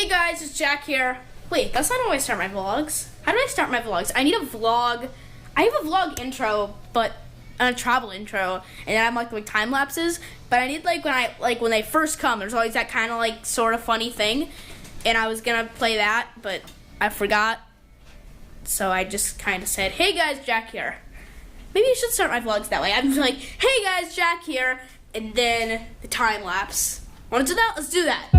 Hey guys, it's Jack here. Wait, that's not how I start my vlogs. How do I start my vlogs? I need a vlog. I have a vlog intro, but a travel intro, and then I'm like time lapses. But I need when they first come. There's always that kind of like sort of funny thing, and I was gonna play that, but I forgot. So I just kind of said, "Hey guys, Jack here." Maybe I should start my vlogs that way. I'm like, "Hey guys, Jack here," and then the time lapse. Want to do that? Let's do that.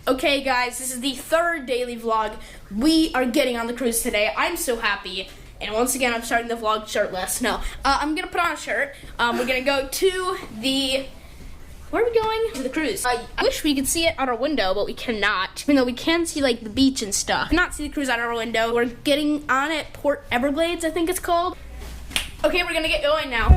Okay guys, this is the third daily vlog. We are getting on the cruise today. I'm so happy. And once again, I'm starting the vlog shirtless. No, I'm gonna put on a shirt. We're gonna go to the, where are we going? To the cruise. I wish we could see it out our window, but we cannot. Even though we can see like the beach and stuff. Cannot see the cruise out our window. We're getting on at Port Everglades, I think it's called. Okay, we're gonna get going now.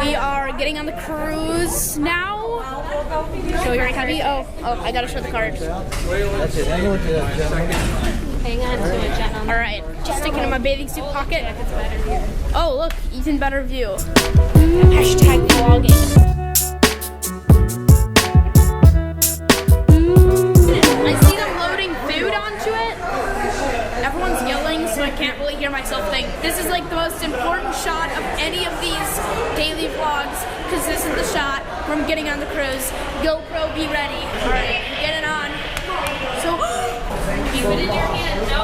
We are getting on the cruise now. Show your heavy. Oh, I gotta show the card. Hang on to it, Jenna. All right, just sticking in my bathing suit pocket. Oh, look, even better view. Hashtag vlogging. I see them loading food onto it. Everyone's yelling, so I can't really hear myself think. This is like the most important shot of any of these daily vlogs, because this is the shot where I'm getting on the cruise. GoPro, be ready. All right, get it on. So, keep it in your hand. No,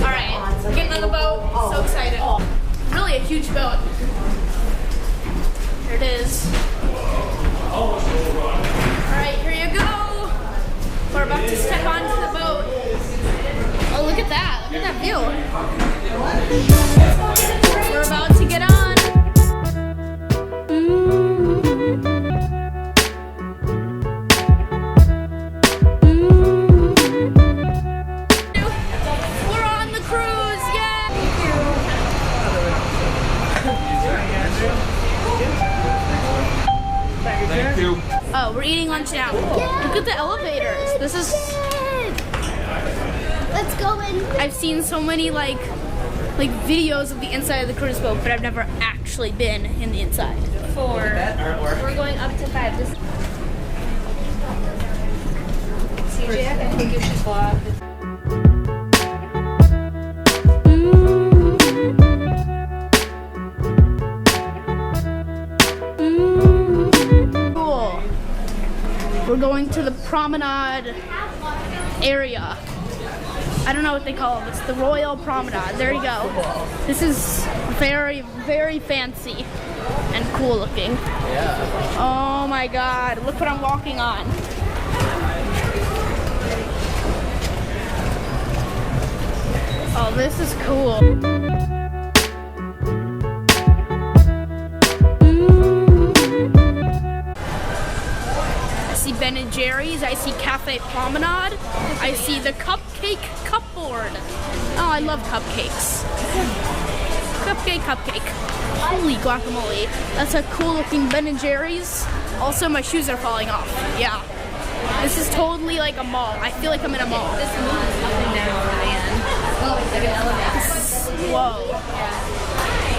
all right, getting on the boat. So excited. Really a huge boat. Here it is. Alright, here you go. We're about to step onto the boat. Oh, look at that. Look at that view. We're about to get on. We're on the cruise. Yay! Thank you. Oh, we're eating lunch now. Look at the elevators. This is... Let's go in. I've seen so many like videos of the inside of the cruise boat, but I've never actually been in the inside. We're going up to 5. CJ, I think you should vlog. We're going to the promenade area. I don't know what they call this. The Royal Promenade. There you go. This is very, very fancy and cool looking. Yeah. Oh my God. Look what I'm walking on. Oh, this is cool. Ben & Jerry's, I see Cafe Promenade, I see the Cupcake Cupboard. Oh, I love cupcakes. Cupcake. Holy guacamole. That's a cool looking Ben & Jerry's. Also, my shoes are falling off. Yeah. This is totally like a mall. I feel like I'm in a mall. This moves up and down, man. Oh, it's like an elevator. Whoa.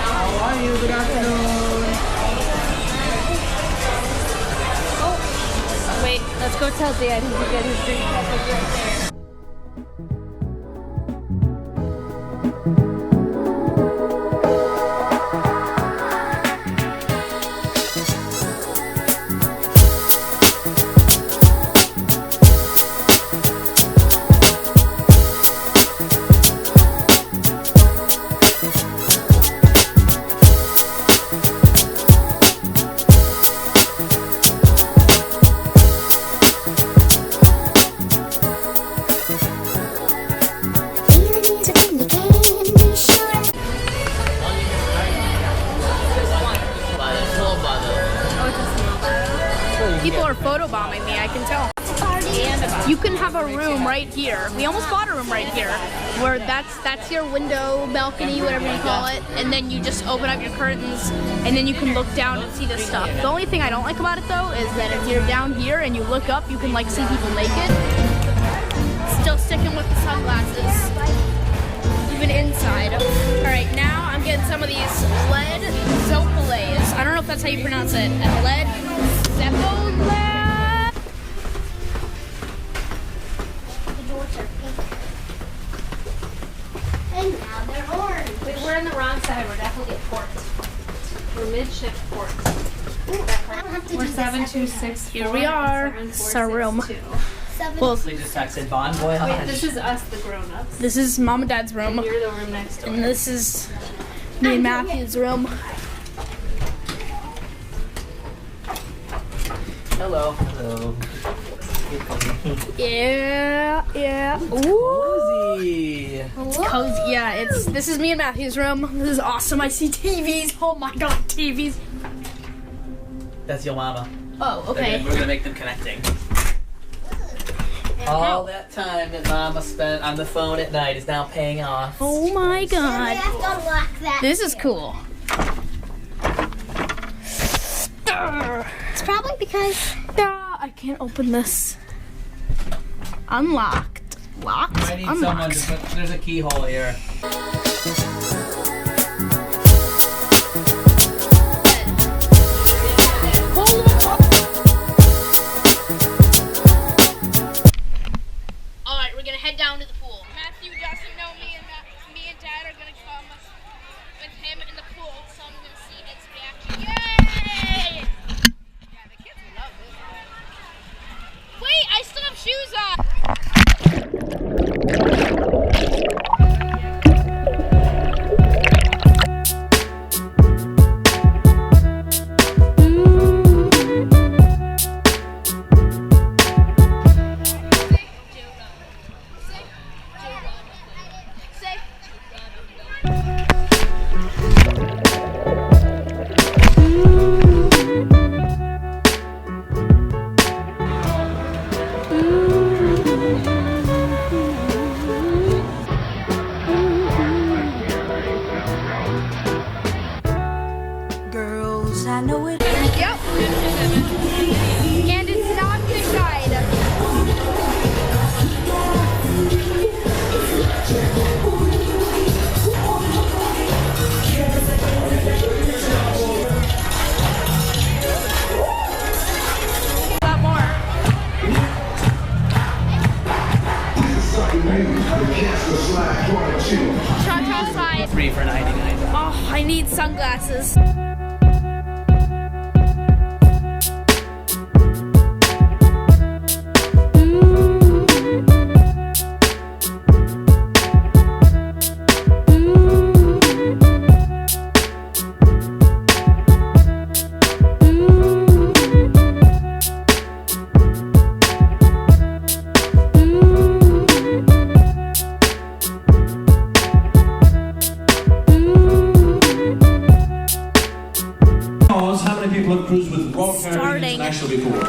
How are you? Good afternoon. Wait, let's go tell Dad he can get his drink package right there. photobombing me, I can tell. You can have a room right here. We almost bought a room right here, where that's your window, balcony, whatever you call it, and then you just open up your curtains, and then you can look down and see this stuff. The only thing I don't like about it though is that if you're down here and you look up, you can like see people naked. Still sticking with the sunglasses, even inside. All right, now I'm getting some of these lead Zopalays. I don't know if that's how you pronounce it. Lead Zepolay. And now they're orange. Wait, we're on the wrong side. We're definitely at port. We're mid-ship port. We're 726. Here we are. It's our room. Well, We just texted Bon Voyage. Wait, this is us, the grown-ups. this is Mom and Dad's room, You're the room next door. and this is me and Matthew's room. Hello. Hello. Yeah. Ooh. Cozy. It's cozy. Yeah, this is me and Matthew's room. This is awesome. I see TVs. Oh my god, TVs. That's your mama. Oh, okay. We're gonna make them connecting. All that time that Mama spent on the phone at night is now paying off. Oh my I god. have to unlock that. This is cool. It's probably because I can't open this. Unlocked. Locked? I need someone to put. There's a keyhole here. Alright, we're gonna head down to the pool. Matthew doesn't know me and Dad are gonna come with him in the pool, so I'm gonna see his reaction. Yay! Yeah, the kids will love this. Wait, I still have shoes on! Girls, I know it. Yep. And it's not the side. A lot more. Cha-cha slide. 3 for 99. Oh, I need sunglasses. How many people have cruised with Royal Caribbean Starting. International before?